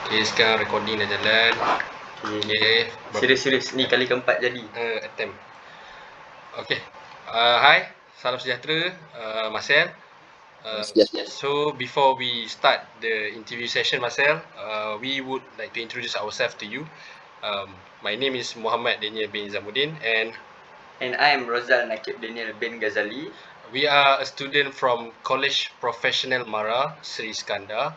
Okay, sekarang recording dah jalan. Okay. Serius ni kali keempat jadi. Attempt. Okay. Hi, salam sejahtera, Marcel. Yes. So before we start the interview session, Marcel, we would like to introduce ourselves to you. My name is Muhammad Danial bin Zamuddin, and I am Rozal Naqib Danial bin Ghazali. we are a student from College Professional Mara, Sri Iskandar.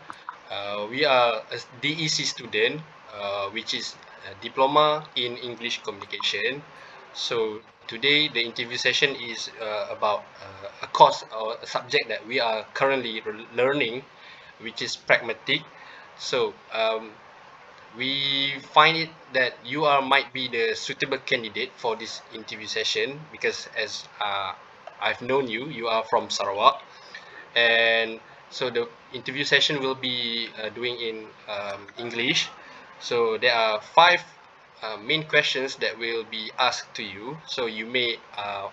We are a DEC student, which is a diploma in English communication. So today the interview session is about a course or a subject that we are currently learning, which is pragmatic. So we find it that you might be the suitable candidate for this interview session because as I've known you, you are from Sarawak, and so the interview session will be doing in English. So there are five main questions that will be asked to you. So you may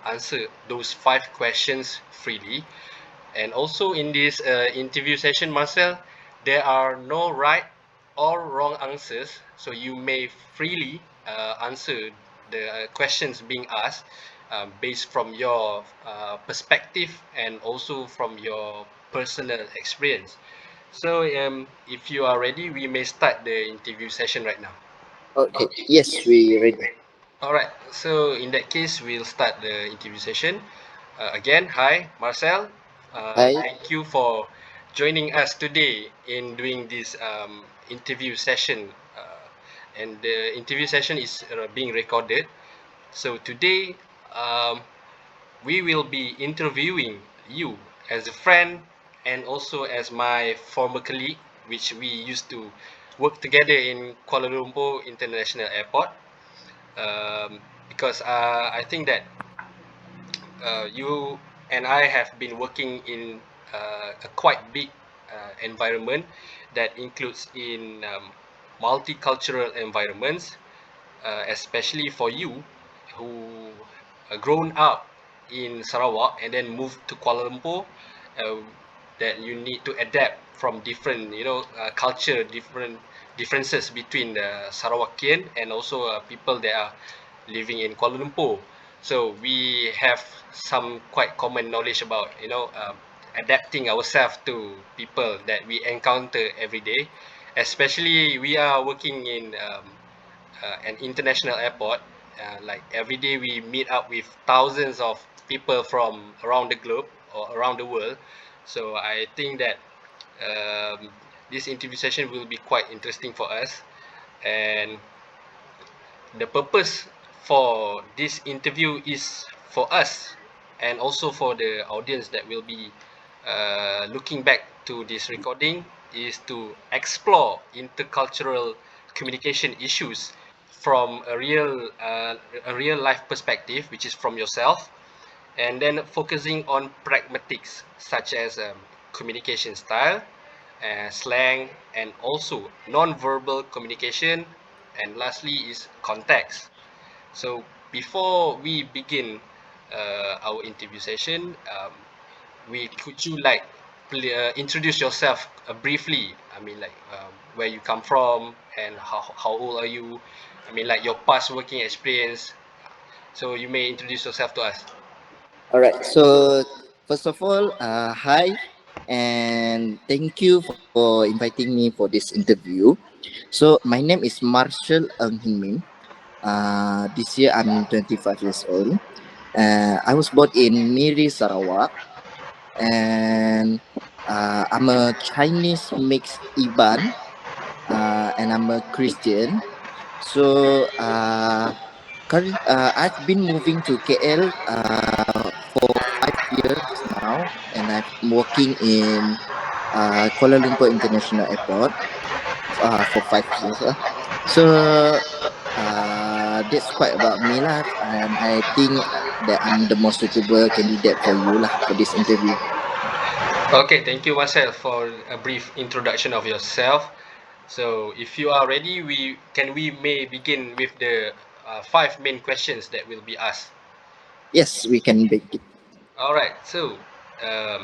answer those five questions freely. And also in this interview session, Marcel, there are no right or wrong answers. So you may freely answer the questions being asked based from your perspective and also from your personal experience. So if you are ready, we may start the interview session right now. Okay. Yes, we ready. Alright, so in that case, we'll start the interview session. Again, hi, Marcel. Hi. Thank you for joining us today in doing this interview session. And the interview session is being recorded. So today, we will be interviewing you as a friend and also as my former colleague, which we used to work together in Kuala Lumpur International Airport. Because I think that you and I have been working in a quite big environment that includes in multicultural environments, especially for you who grown up in Sarawak and then moved to Kuala Lumpur, that you need to adapt from different, culture, differences between the Sarawakian and also people that are living in Kuala Lumpur. So we have some quite common knowledge about, adapting ourselves to people that we encounter every day. Especially we are working in an international airport. Like every day we meet up with thousands of people from around the globe or around the world. So I think that this interview session will be quite interesting for us. And the purpose for this interview is for us and also for the audience that will be looking back to this recording is to explore intercultural communication issues from a real life perspective, which is from yourself, and then focusing on pragmatics such as communication style, slang, and also non-verbal communication, and lastly is context. So before we begin our interview session, could you like introduce yourself briefly? I mean, like where you come from and how old are you? I mean, like your past working experience. So you may introduce yourself to us. All right. So first of all, hi, and thank you for inviting me for this interview. So my name is Marshall Ng Hin Min. This year I'm 25 years old. I was born in Miri, Sarawak, and I'm a Chinese mixed Iban, and I'm a Christian. So I've been moving to KL for 5 years now, and I'm working in Kuala Lumpur International Airport for 5 years. So that's quite about me lah, and I think that I'm the most suitable candidate for you lah for this interview. Okay, thank you, Marcel, for a brief introduction of yourself. So, if you are ready, we may begin with the five main questions that will be asked. Yes, we can begin. All right. So,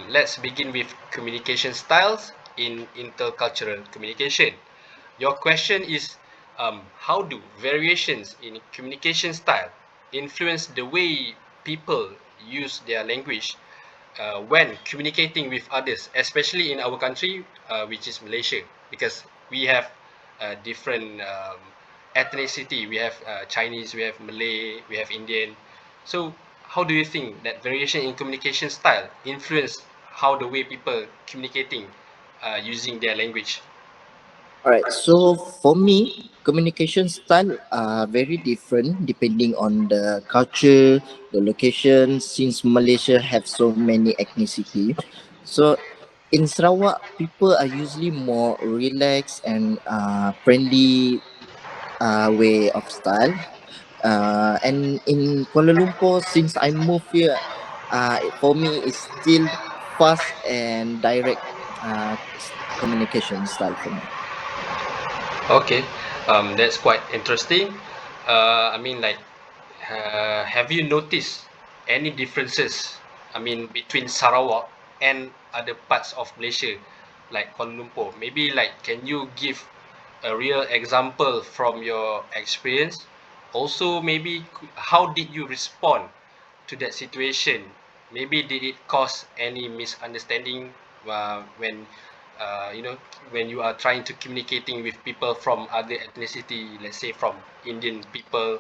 let's begin with communication styles in intercultural communication. Your question is, how do variations in communication style influence the way people use their language when communicating with others, especially in our country, which is Malaysia, because we have different ethnicity. We have Chinese, we have Malay, we have Indian. So, how do you think that variation in communication style influence how the way people communicating using their language? All right. So for me, communication style are very different depending on the culture, the location. Since Malaysia have so many ethnicity, so in Sarawak, people are usually more relaxed and friendly way of style. And in Kuala Lumpur, since I moved here, for me it's still fast and direct communication style for me. Okay, that's quite interesting. I mean, like, have you noticed any differences? I mean, between Sarawak and other parts of Malaysia, like Kuala Lumpur. Maybe, like, can you give a real example from your experience? Also, maybe how did you respond to that situation? Maybe did it cause any misunderstanding when you know, when you are trying to communicating with people from other ethnicity, let's say from Indian people?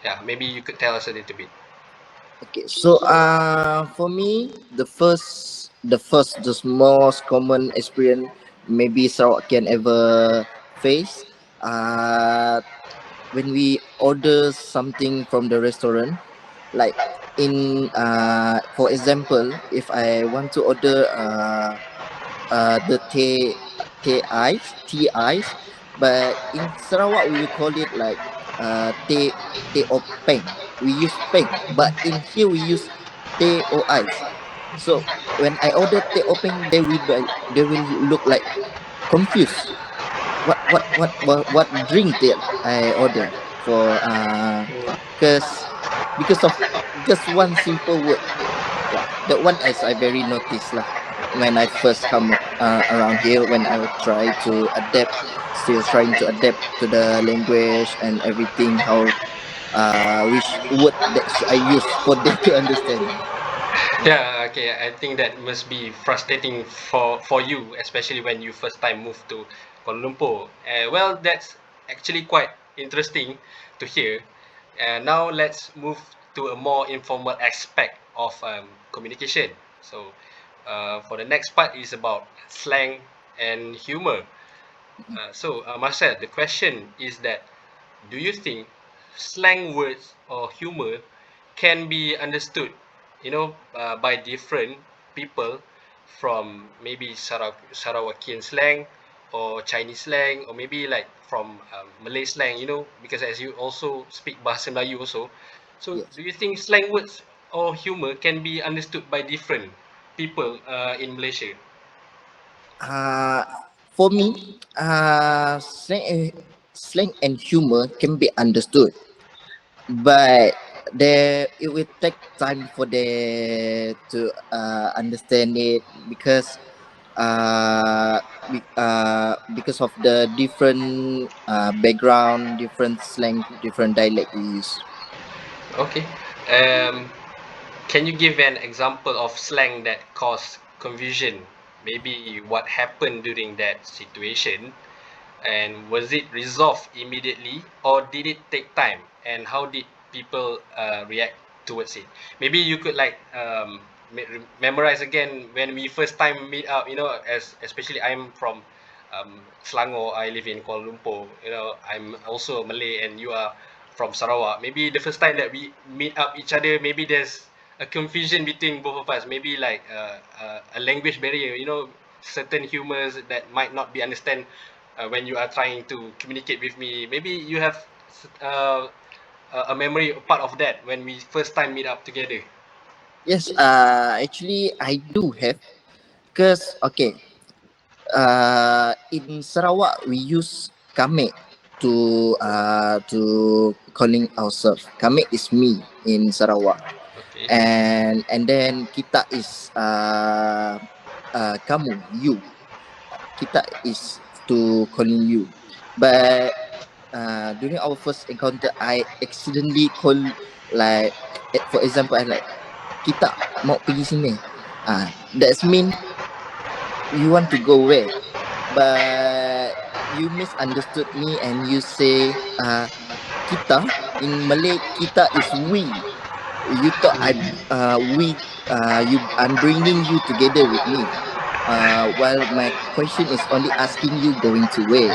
Yeah, maybe you could tell us a little bit. Okay, so for me, the most common experience maybe Sarawak can ever face. Uh, when we order something from the restaurant, like in for example, if I want to order the tea ice, but in Sarawak we will call it like tea or peng. We use peng, but in here we use tea or ice. So when I order tea or peng, they will look like confused. What drink did I order for cause because of just one simple word. Yeah, that one is I very noticed lah when I first come around here, when I would try to adapt, still trying to adapt to the language and everything, how which word that should I use for them to understand. Yeah. Yeah, okay. I think that must be frustrating for you, especially when you first time moved to Kuala Lumpur. Well, that's actually quite interesting to hear. Now let's move to a more informal aspect of communication. So, for the next part is about slang and humor. Marcel, the question is that, do you think slang words or humor can be understood, by different people from maybe Sarawakian slang or Chinese slang, or maybe like from Malay slang, because as you also speak Bahasa Melayu also. So, Yes. do you think slang words or humor can be understood by different people in Malaysia? Uh, for me, slang and humor can be understood, but it will take time for they to understand it because because of the different background, different slang, different dialect we use. Okay. Um, Can you give an example of slang that caused confusion? Maybe what happened during that situation, and was it resolved immediately or did it take time? And how did people react towards it? Maybe you could like memorize again when we first time meet up. As especially I'm from Selangor, I live in Kuala Lumpur. I'm also Malay, and you are from Sarawak. Maybe the first time that we meet up each other, maybe there's a confusion between both of us. Maybe like a language barrier. Certain humors that might not be understand when you are trying to communicate with me. Maybe you have uh, a memory part of that when we first time meet up together. Yes, actually I do have, because okay, in Sarawak we use kame to calling ourselves. Kame is me in Sarawak, Okay. and then kita is kamu, you. Kita is to calling you. But during our first encounter, I accidentally call, like, for example, I like, kita mau pergi sini. That's mean you want to go where? But you misunderstood me and you say, kita in Malay, kita is we. You thought I'm bringing you together with me. While my question is only asking you going to where.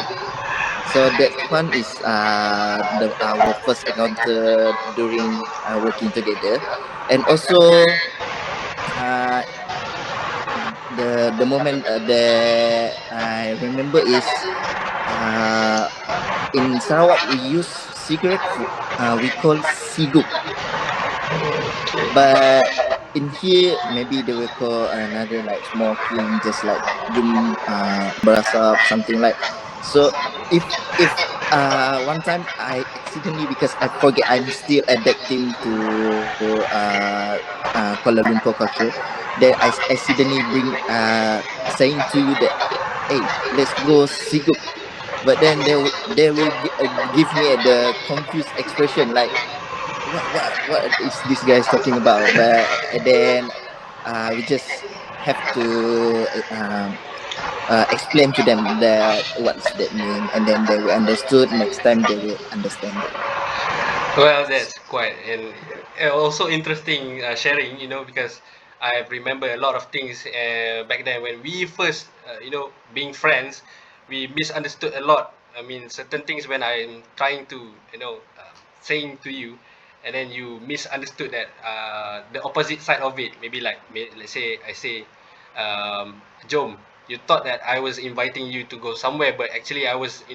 So that one is our first encounter during working together, and also uh, the moment that I remember is uh, in Sarawak we use cigarette we call sigup, but in here maybe they will call another like smoking, just like jum berasap, something like. So if one time I accidentally, because I forget I'm still adapting to Kuala Lumpur culture, then I accidentally bring saying to you that, hey, let's go sigup. But then they will give me the confused expression like, what is this guy's talking about? But then we just have to explain to them that what's that mean, and then they will understood. Next time they will understand it. Well, that's quite and also interesting sharing, because I remember a lot of things back then when we first, being friends, we misunderstood a lot. I mean, certain things when I'm trying to, saying to you, and then you misunderstood that the opposite side of it. Maybe like, let's say I say, Jom, you thought that I was inviting you to go somewhere, but actually I was,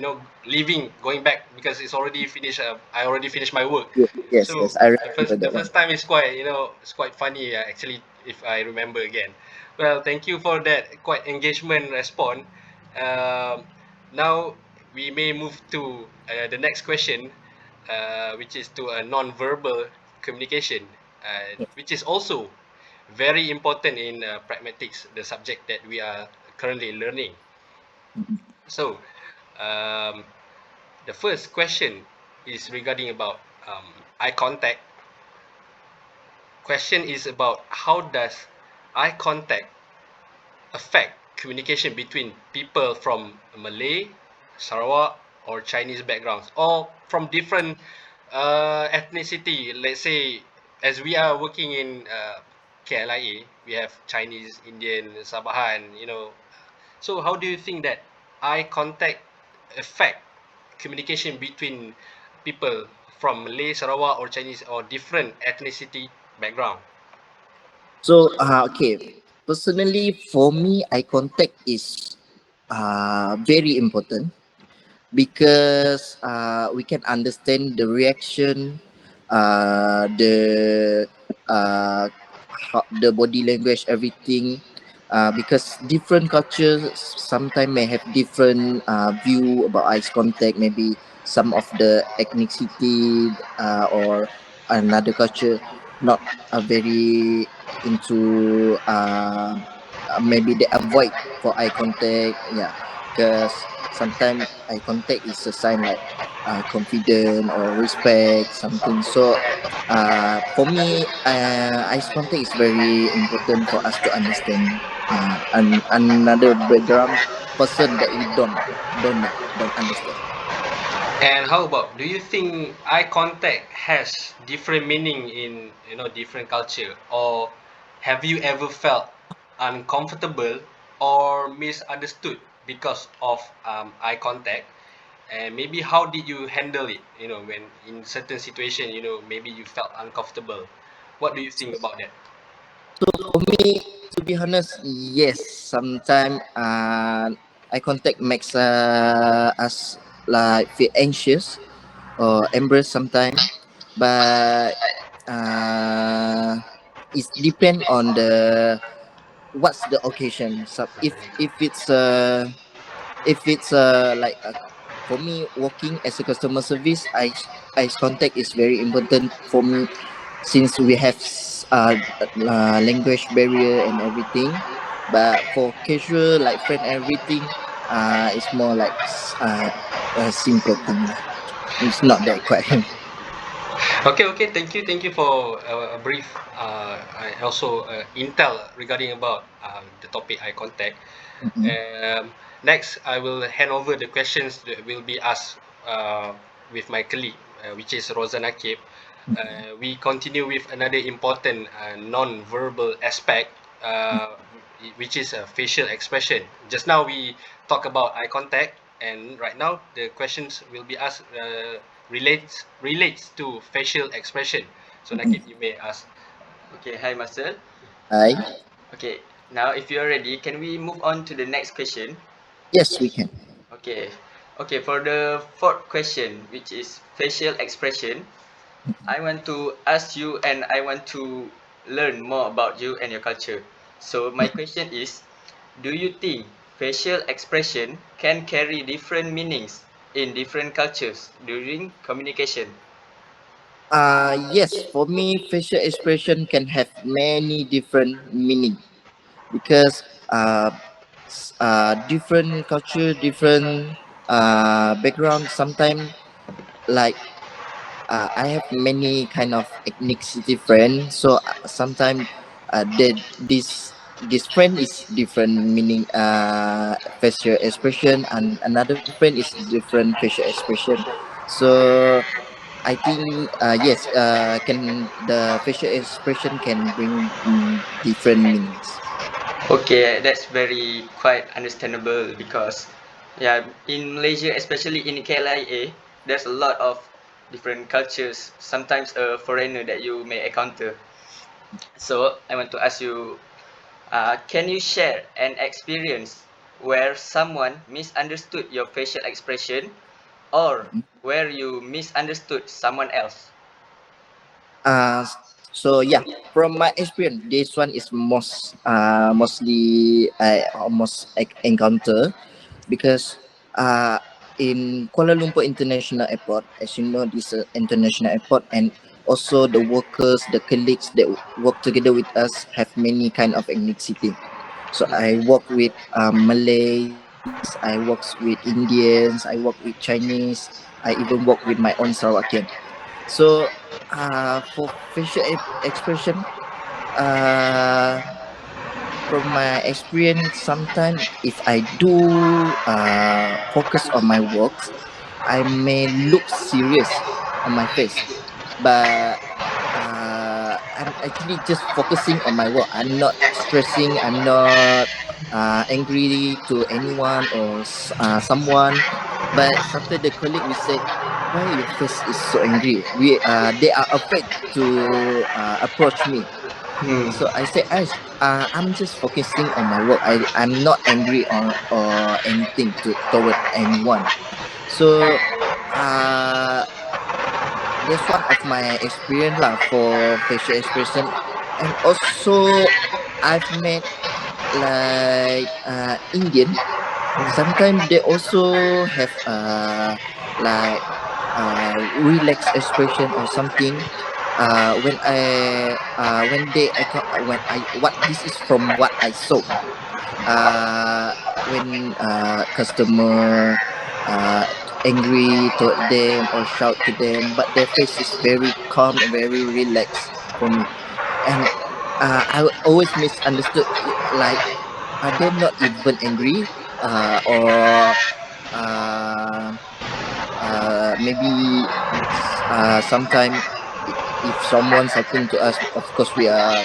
leaving, going back because it's already finished. I already finished my work. Yes, yes, So yes. I the remember first the that one. first time is quite, it's quite funny actually, if I remember again. Well, thank you for that quite engagement response. Um, Now we may move to the next question, which is to a non-verbal communication, which is also very important in pragmatics, the subject that we are currently learning. So, um, the first question is regarding about eye contact. Question is about how does eye contact affect communication between people from Malay, Sarawak, or Chinese backgrounds, or from different ethnicity. Let's say, as we are working in KLIA, we have Chinese, Indian, Sabahan. So how do you think that eye contact affect communication between people from Malay, Sarawak, or Chinese, or different ethnicity background? So okay, personally for me, eye contact is very important because we can understand the reaction, the the body language, everything. Because different cultures sometimes may have different view about eye contact. Maybe some of the ethnicity or another culture not very into maybe they avoid for eye contact. Yeah, because sometimes eye contact is a sign like confident or respect something. So for me, eye contact is very important for us to understand another background person that we don't know, don't understand. And how about, do you think eye contact has different meaning in different culture, or have you ever felt uncomfortable or misunderstood because of eye contact? And maybe how did you handle it? When in certain situation, maybe you felt uncomfortable. What do you think about that? So for me, to be honest, yes, sometimes eye contact makes us like feel anxious or embarrassed sometimes, but uh, it depend on the what's the occasion. So if it's like for me working as a customer service, eye contact is very important for me since we have language barrier and everything. But for casual like friend everything, it's more like a simple thing lah. It's not that quite. Okay, okay. Thank you for a brief also intel regarding about the topic eye contact. Mm-mm. Next, I will hand over the questions that will be asked with my colleague, which is Rosa Naqib. We continue with another important non-verbal aspect, which is facial expression. Just now we talk about eye contact, and right now the questions will be asked relates to facial expression. So Mm-mm. Naqib, you may ask. Okay, hi Marcel. Hi. Okay, now if you're ready, can we move on to the next question? Yes, we can. Okay, okay, for the fourth question, which is facial expression, I want to ask you and I want to learn more about you and your culture. So my question is, do you think facial expression can carry different meanings in different cultures during communication? Yes, for me, facial expression can have many different meaning because different culture, different background. Sometimes, like I have many kind of ethnicity friends, so sometimes this friend is different meaning facial expression, and another friend is different facial expression. So I think yes, can the facial expression can bring different meanings. Okay, that's very quite understandable because yeah, in Malaysia, especially in KLIA, there's a lot of different cultures, sometimes a foreigner that you may encounter. So I want to ask you, can you share an experience where someone misunderstood your facial expression or where you misunderstood someone else? So yeah, from my experience, this one is mostly I almost encounter because in Kuala Lumpur International Airport, as you know, this is international airport, and also the workers, the colleagues that work together with us have many kind of ethnicity. So I work with Malays, I work with Indians, I work with Chinese, I even work with my own Sarawakian. So for facial expression, uh, from my experience, sometimes if I do focus on my works, I may look serious on my face, but I'm actually just focusing on my work. I'm not stressing. I'm not angry to anyone or someone. But after the colleague, we said, "Why your face is so angry?" They are afraid to approach me. Hmm. So I said, I'm just focusing on my work. I'm not angry or anything toward anyone. So uh that's one of my experience lah for facial expression. And also I've met like Indian. Sometimes they also have like relaxed expression or something. When when I what this is from what I saw. When customer uh, angry toward them or shout to them, but their face is very calm and very relaxed for me. And always misunderstood, like, are they not even angry, or uh, maybe sometime if someone shouting to us, of course we are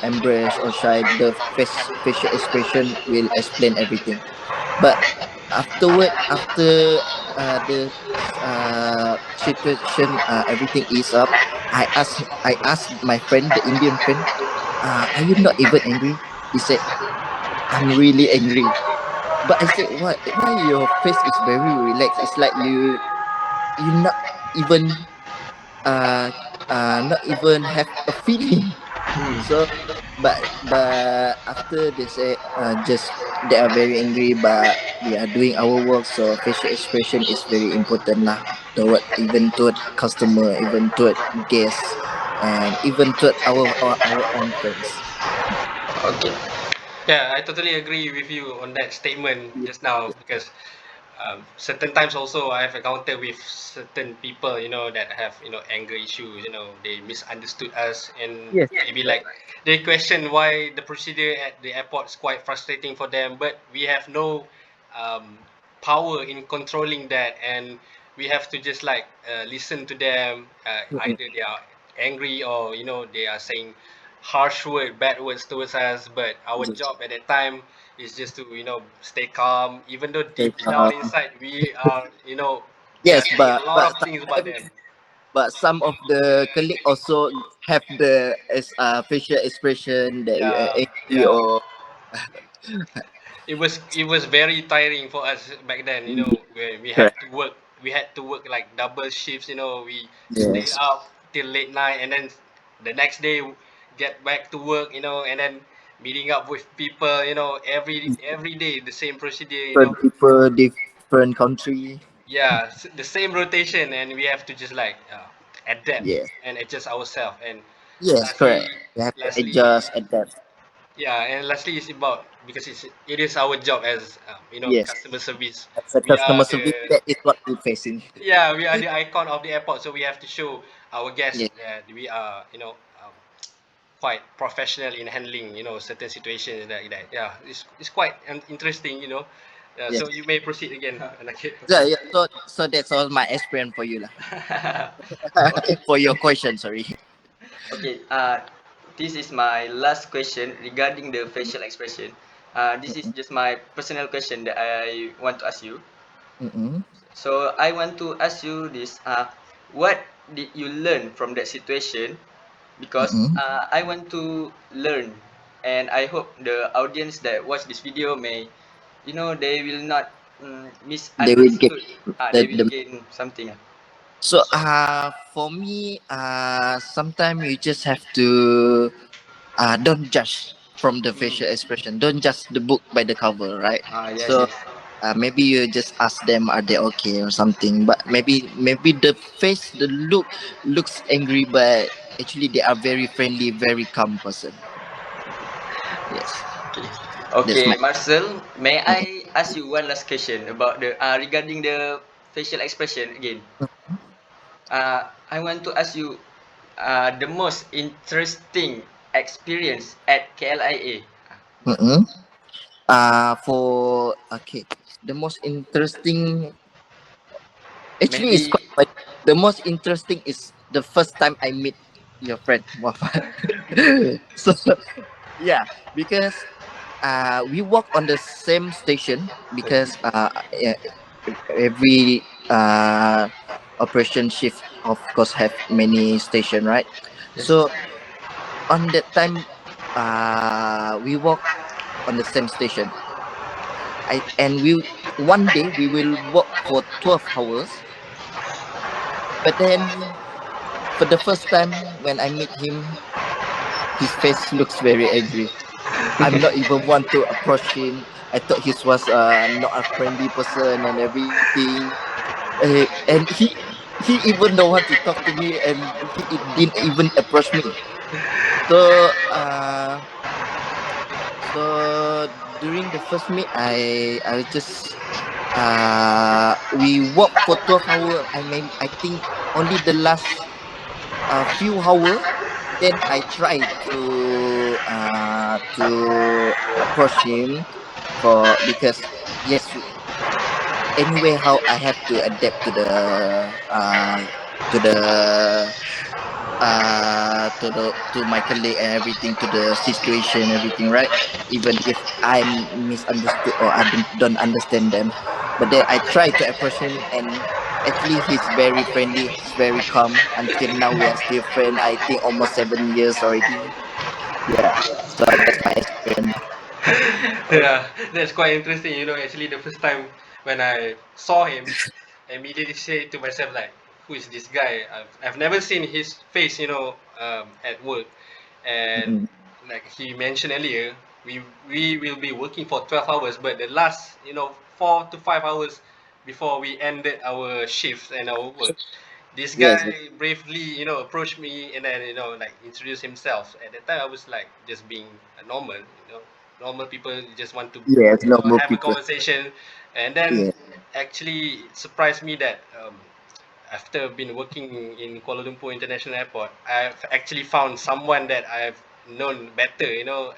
embarrassed or shy. The facial expression will explain everything. But after the situation, everything is up, I asked my friend, the Indian friend, are you not even angry? He said, I'm really angry. But I said, why your face is very relaxed? It's like you even uh not even have a feeling. Hmm. So but after they say, just they are very angry, but we are doing our work, so facial expression is very important lah, toward even toward customer, even toward guests, and even toward our own friends. Okay. Yeah, I totally agree with you on that statement Yeah. just now because certain times also I've encountered with certain people, that have, anger issues, they misunderstood us and Yes, maybe correct. like they question why the procedure at the airport is quite frustrating for them, but we have no um, power in controlling that, and we have to just like listen to them. Mm-mm. Either they are angry or they are saying harsh bad words towards us, but our Yes. job at that time is just to stay calm, even though Take, deep down inside we are we are yes, saying a lot but of things about them. sometimes, but some of the colleague also have the facial expression that Yeah, angry yeah. or It was very tiring for us back then, where we had correct. to work. We had to work like double shifts, we stayed Yes, up till late night, and then the next day get back to work, and then meeting up with people, every day the same procedure. different people, different country. Yeah, the same rotation, and we have to just like adapt Yes, and adjust ourselves. And yes, correct. lastly, We have to lastly, adjust, adapt. yeah, and lastly, it's about because it is our job as Yes, customer service. as a We are customer service, the that is what we're facing. Yeah, we are the icon of the airport, so we have to show our guests Yes, that we are quite professional in handling certain situations like that. Yeah, it's quite interesting. yes. So you may proceed again, Naqib. Yeah, yeah. So that's all my experience for you lah. Okay, For your question, sorry. okay. This is my last question regarding the facial expression. This is Mm-mm. just my personal question that I want to ask you. Mm-mm. So I want to ask you this. What did you learn from that situation? Because Mm-mm. I want to learn, and I hope the audience that watch this video may, they will not They will get misunderstood. They will the gain something. so for me sometimes you just have to don't judge from the Mm. facial expression. Don't judge the book by the cover, right? Yes, So yes. maybe you just ask them are they okay or something. But maybe the face, the looks angry, but actually they are very friendly, very calm person. Yes, Okay. that's Okay, my. Marcel, may Mm-mm. I ask you one last question about the regarding the facial expression again? I want to ask you the most interesting experience at KLIA. Mm-mm. For okay, the most interesting. Actually, it's Maybe. quite funny. The most interesting is the first time I meet your friend Muhammad. So yeah, because we walk on the same station because yeah, every operation shift of course have many station, right? Yes. So on that time we walk on the same station. I and we one day we will walk for 12 hours, but then for the first time when I meet him, his face looks very angry. I'm not even want to approach him. I thought he was not a friendly person and everything. And he even don't want to talk to me, and he didn't even approach me. So so during the first meet, I just we walked for 12 hours. I think only the last few hours. Then I tried to approach him for because yes, anyway how I have to adapt to the to my colleague and everything, to the situation, everything, right? Even if I'm misunderstood or I don't understand them, but then I try to approach him, and actually he's very friendly, he's very calm. Until now we are still friends, I think almost 7 years already. Yeah, so that's my experience. Yeah, that's quite interesting. Actually, the first time when I saw him, I immediately say to myself like, "Who is this guy? I've never seen his face, at work." And Mm-mm. like he mentioned earlier, we will be working for 12 hours, but the last 4 to 5 hours before we ended our shifts and our work, this Yes, guy bravely approached me and then like introduced himself. At that time, I was like just being normal. normal people just want to Yes, normal have a people. conversation. And then Yeah. actually it surprised me that after been working in Kuala Lumpur International Airport, I've actually found someone that I've known better,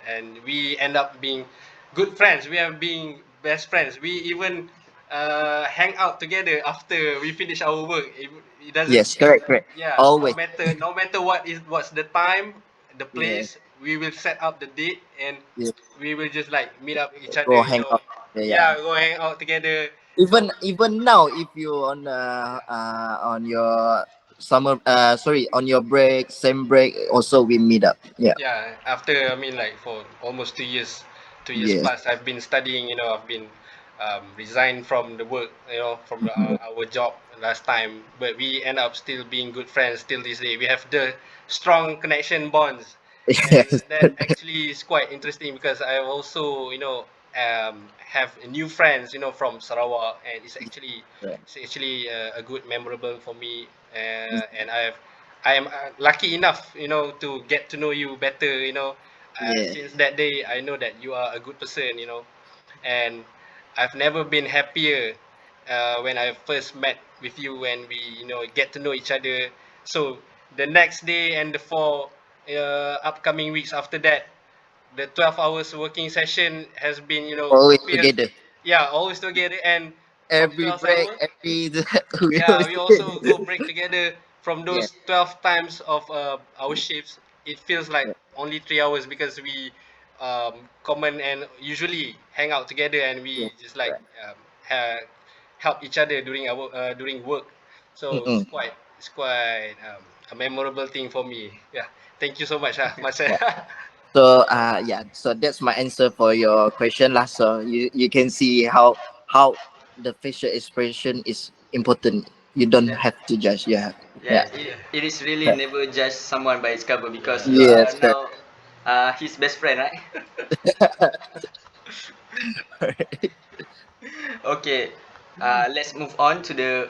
and we end up being good friends. We have been best friends. We even hang out together after we finish our work. It doesn't, Yes, correct, correct. yeah. No Always. matter what's the time, the Yeah. place, we will set up the date and Yeah. we will just like meet up each other. Go hang out. Yeah, yeah. Yeah, go hang out together. So Even now, if you on your summer sorry, on your break, same break, also we meet up. Yeah. yeah, after, I mean, like for almost 2 years, 2 years Yes. plus, I've been studying. I've been resigned from the work, from our job last time, but we end up still being good friends till this day. We have the strong connection bonds, and Yes. that actually is quite interesting because I also, have new friends, from Sarawak, and Right. it's actually a good memorable for me, and I am lucky enough, to get to know you better. Yeah. Since that day, I know that you are a good person. And I've never been happier when I first met with you, when we, get to know each other. So the next day and the 4 upcoming weeks after that, the 12 hours working session has been, Always filled. together. Yeah, always together. And from Every 12 break, hours, every we yeah, always we also go together. break together. From Yeah. those 12 times of our shifts, it feels like Yeah. only 3 hours because we common and usually hang out together, and Yeah. we just like Right. help each other during work. So Mm-mm. it's quite a memorable thing for me. Yeah, thank you so much, Marcel. Yeah. So yeah, so that's my answer for your question lah. So you can see how the facial expression is important. You don't Yeah. have to judge. Yeah. Yeah, Yeah. it is really Correct. never judge someone by its cover because you are Yes, correct. now his best friend, right? Okay, let's move on to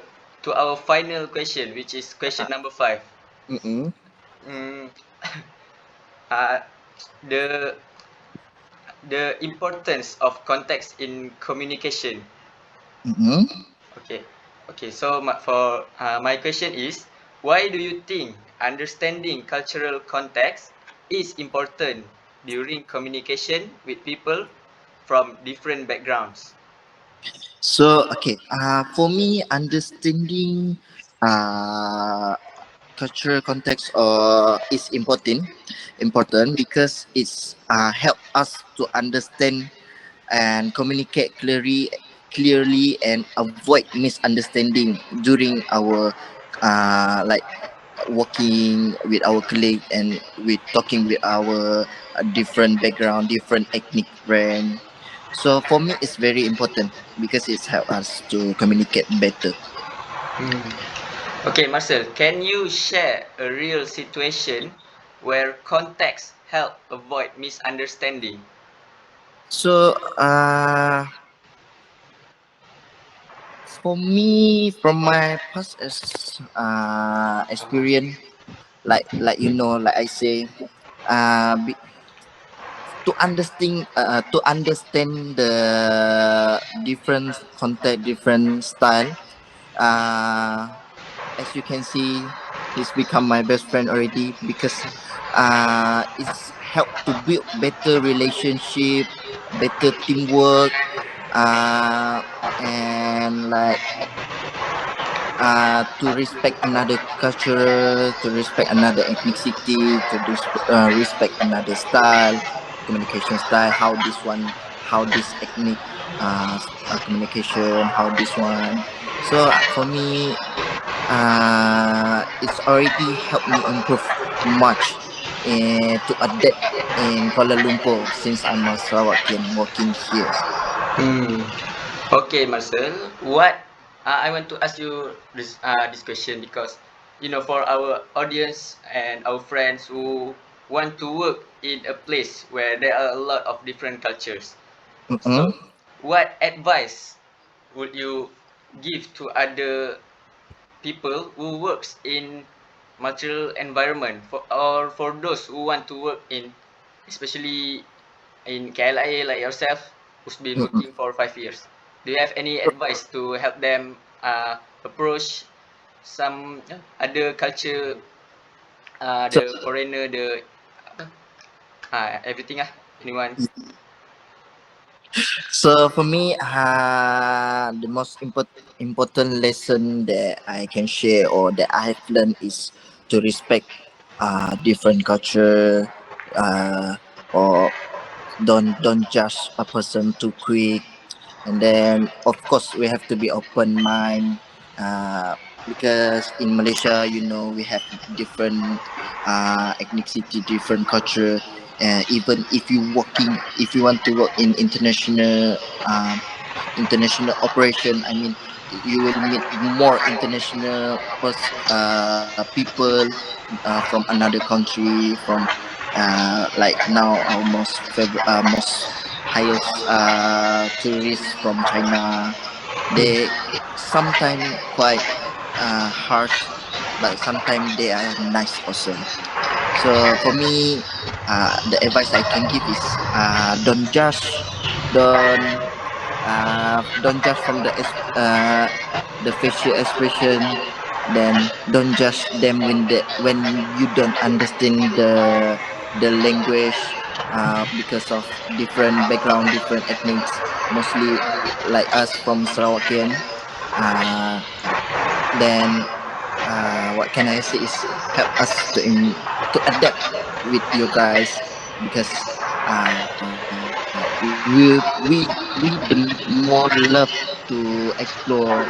our final question, which is question number 5. Mm-mm. Mm, uh, the the importance of context in communication. Mm-mm. Okay, okay. So for my question is, why do you think understanding cultural context is important during communication with people from different backgrounds? So okay, for me, understanding cultural context is important because it's help us to understand and communicate clearly and avoid misunderstanding during our like working with our colleague and with talking with our different background, different ethnic friend. So for me, it's very important because it's help us to communicate better. Hmm. Okay, Marcel, can you share a real situation where context help avoid misunderstanding? So for me, from my past experience, like I say, uh, be, to understand the different content, different style. Uh, as you can see, he's become my best friend already because it's helped to build better relationship, better teamwork, uh, and like to respect another culture, to respect another ethnicity, to respect another style, communication style, how this ethnic communication, how this one. So for me, it's already helped me improve much to adapt in Kuala Lumpur since I'm a Sarawakian working here. Hmm. Okay, Marcel. What I want to ask you this question because for our audience and our friends who want to work in a place where there are a lot of different cultures. Mm-mm. So, what advice would you give to other people who works in multicultural environment or for those who want to work in especially in KLIA like yourself, who's been Mm-mm. working for 5 years? Do you have any advice to help them approach some other culture, So, the foreigner, the apa, everything anyone? so for me, the most important lesson that I can share or that I have learned is to respect different culture, uh, or don't judge a person too quick, and then of course we have to be open mind, uh, because in Malaysia, we have different ethnicity, different culture. Even if you want to work in international operation, I mean, you will meet more international people from another country, from like now our most highest tourists from China. They sometimes quite harsh, but sometimes they are nice person. So for me, the advice I can give is, don't judge, don't don't judge from the facial expression. Then don't judge them when you don't understand the language, because of different background, different ethnics, mostly like us from Sarawakian. uh, then what can I say is help us to adapt with you guys, because we the more love to explore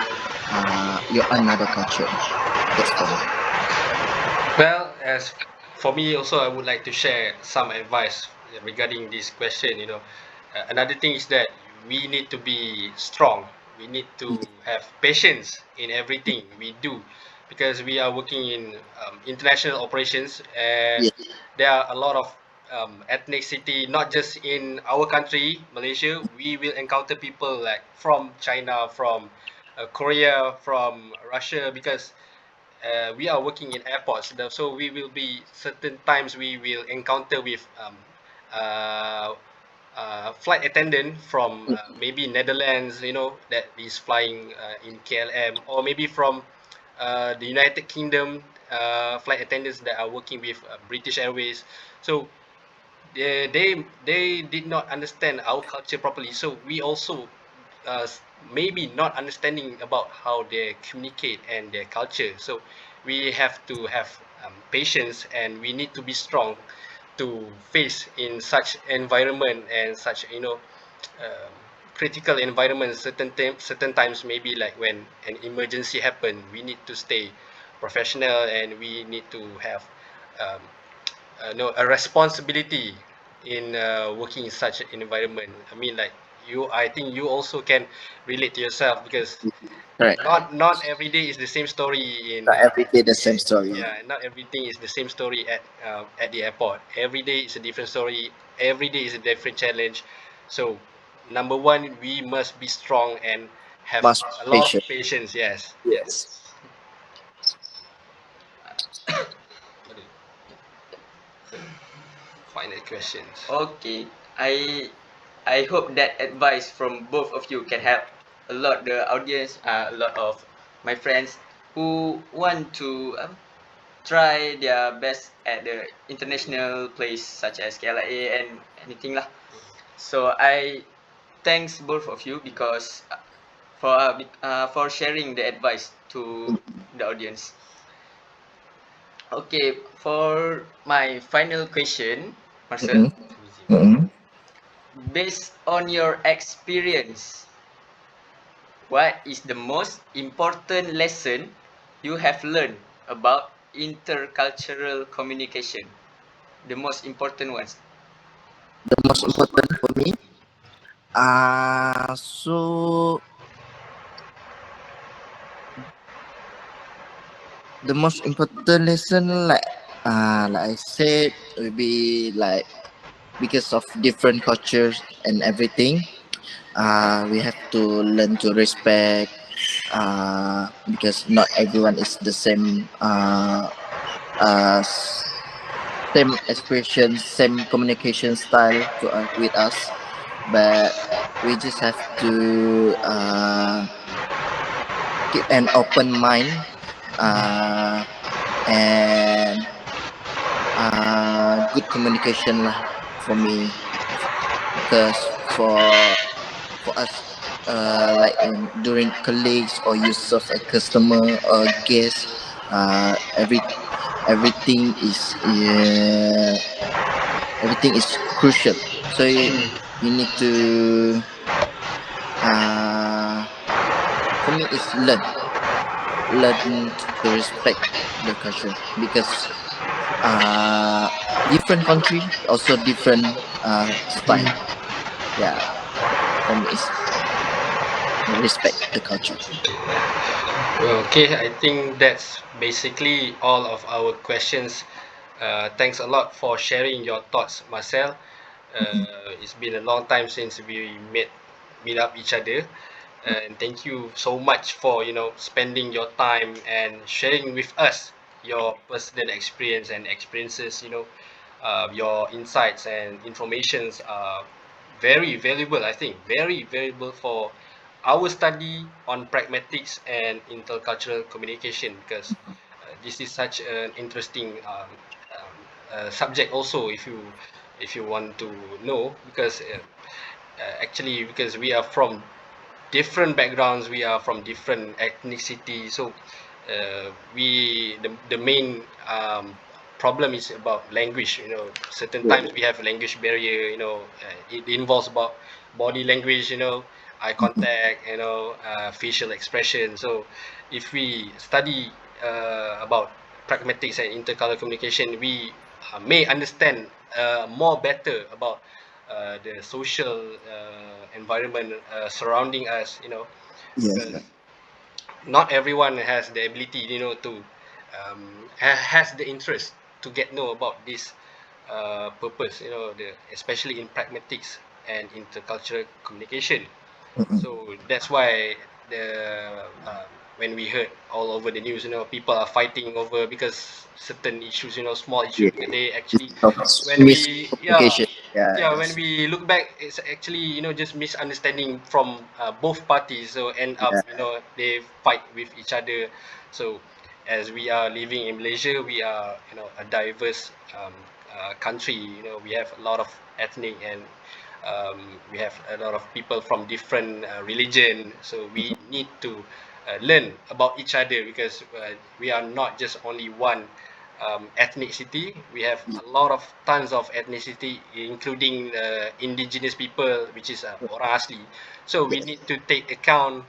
your another culture. That's for me. Well, as for me also, I would like to share some advice regarding this question. Another thing is that we need to be strong. We need to have patience in everything we do, because we are working in international operations, and Yes. there are a lot of ethnicity, not just in our country, Malaysia. We will encounter people like from China, from Korea, from Russia, because we are working in airports, so we will be certain times we will encounter with uh, flight attendant from maybe Netherlands, that is flying in KLM, or maybe from the United Kingdom, flight attendants that are working with British Airways. So they did not understand our culture properly, so we also maybe not understanding about how they communicate and their culture. So we have to have patience, and we need to be strong to face in such environment and such um, critical environment. Certain times, maybe like when an emergency happen, we need to stay professional, and we need to have um, no a responsibility in working in such an environment. I mean, like, I think you also can relate to yourself, because Correct. not every day is the same story in Not every day the same story. yeah, not everything is the same story at the airport. Every day is a different story, every day is a different challenge. So number one, we must be strong and have Must a be lot of patient. patience. Yes, Yes. final questions. Okay, I I hope that advice from both of you can help a lot the audience, a lot of my friends who want to try their best at the international place such as KLIA and anything lah. So I thanks both of you because for sharing the advice to the audience. Okay, for my final question, Marcel, Mm-mm. Mm-mm. based on your experience, what is the most important lesson you have learned about intercultural communication? The most important ones. The most important for me, so the most important lesson, like I said, will be like, because of different cultures and everything, we have to learn to respect, because not everyone is the same, us. same expression, same communication style to with us, but we just have to keep an open mind uh, and good communication lah for me, because for us like during colleagues or you serve a customer or guest, everything is everything is crucial. So you need to uh, for me it's learn to respect the culture, because uh, different country also different style. Yeah, for me it's respect the culture. Okay, I think that's basically all of our questions. Thanks a lot for sharing your thoughts, Marcel. It's been a long time since we meet up each other, and thank you so much for spending your time and sharing with us your personal experience and experiences. Your insights and informations are very valuable. I think very valuable for our study on pragmatics and intercultural communication, because this is such an interesting subject also, if you want to know, because actually, because we are from different backgrounds, we are from different ethnicity. So the main problem is about language. Certain Yeah. times we have language barrier. It involves about body language, eye contact, facial expression. So if we study about pragmatics and intercultural communication, we may understand more better about the social environment surrounding us, Yes. because not everyone has the ability, to has the interest to get know about this purpose, especially in pragmatics and intercultural communication. Mm-mm. So that's why the when we heard all over the news, people are fighting over because certain issues, small issues, Yeah. because they It's actually, of when we miscommunication. yeah, when Yes. we look back, it's actually just misunderstanding from both parties. So end up, Yeah. they fight with each other. So as we are living in Malaysia, we are a diverse country. We have a lot of ethnic, and we have a lot of people from different religion. So we need to learn about each other, because we are not just only one ethnicity. We have a lot of tons of ethnicity, including indigenous people, which is orang asli. So we Yes. need to take account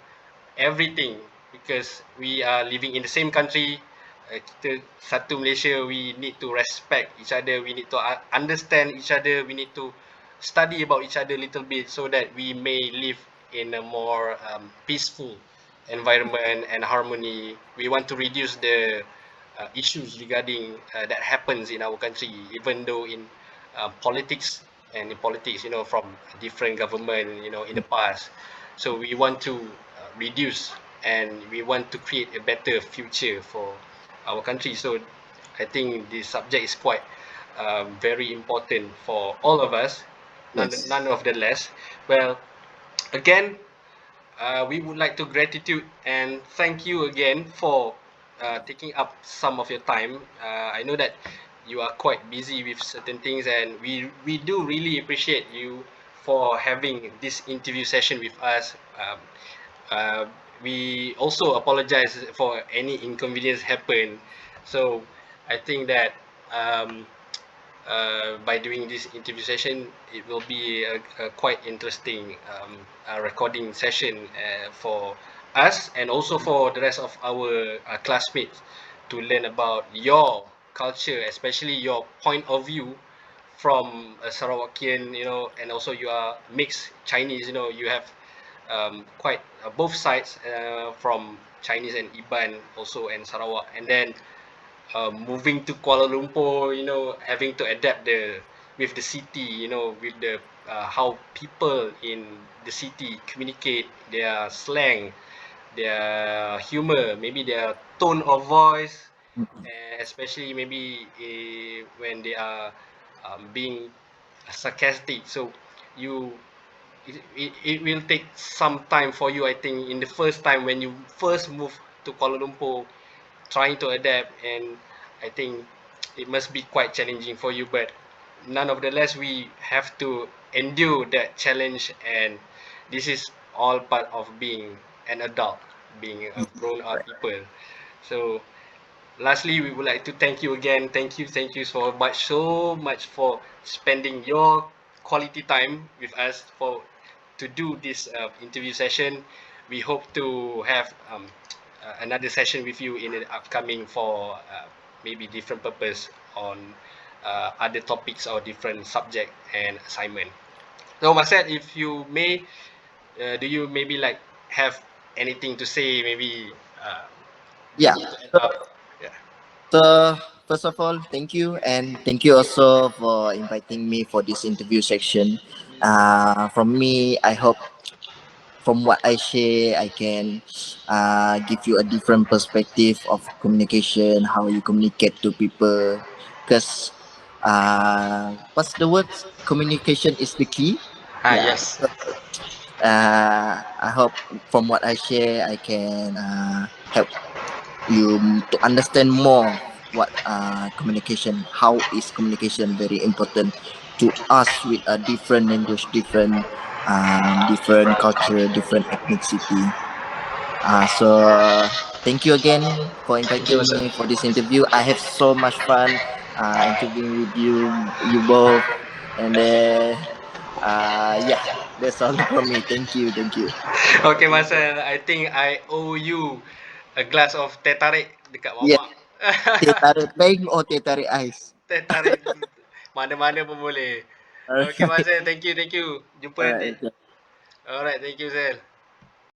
everything, because we are living in the same country. Kita satu Malaysia, we need to respect each other, we need to understand each other, we need to study about each other a little bit, so that we may live in a more peaceful environment and harmony. We want to reduce the issues regarding that happens in our country, even though in politics, and in politics, from different government, in the past. So we want to reduce, and we want to create a better future for our country. So I think this subject is quite very important for all of us, Yes. none of the less. Well, again, we would like to gratitude and thank you again for taking up some of your time. I know that you are quite busy with certain things, and we do really appreciate you for having this interview session with us. Uh, we also apologize for any inconvenience happen. So I think that um, by doing this interview session, it will be a quite interesting recording session for us, and also for the rest of our classmates, to learn about your culture, especially your point of view from a Sarawakian, and also you are mixed Chinese. You have quite both sides, from Chinese and Iban also, and Sarawak, and then moving to Kuala Lumpur, having to adapt with the city, with the how people in the city communicate, their slang, their humor, maybe their tone of voice. Mm-mm. especially maybe when they are being sarcastic. So you it will take some time for you, I think, in the first time when you first move to Kuala Lumpur, trying to adapt, and I think it must be quite challenging for you, but nonetheless we have to endure that challenge, and this is all part of being an adult, being a grown up Right. people. So lastly, we would like to thank you again. Thank you so much for spending your quality time with us for to do this interview session. We hope to have another session with you in the upcoming for maybe different purpose on other topics or different subject and assignment. So, Marcel, if you may, do you maybe like have anything to say? Maybe Yeah. to end So, up. Yeah. so first of all, thank you, and thank you also for inviting me for this interview section. From me, I hope from what I share, I can give you a different perspective of communication, how you communicate to people. Because what's the word? Communication is the key. Yeah. Yes. I hope from what I share, I can help you to understand more what communication, how is communication very important to us with a different language, different culture, different ethnicity. So thank you again for Thank you, inviting sir. me for this interview. I have so much fun interviewing with you both, and yeah, that's all from me. Thank you. Okay, Marcel, I think I owe you a glass of teh tarik dekat Yeah, mamak. teh tarik peng or teh tarik ais. Teh tarik mana-mana pun boleh. Okay, Alright, Marcel, thank you, thank you. Jumpa nanti. alright, okay. Alright, thank you, Zel.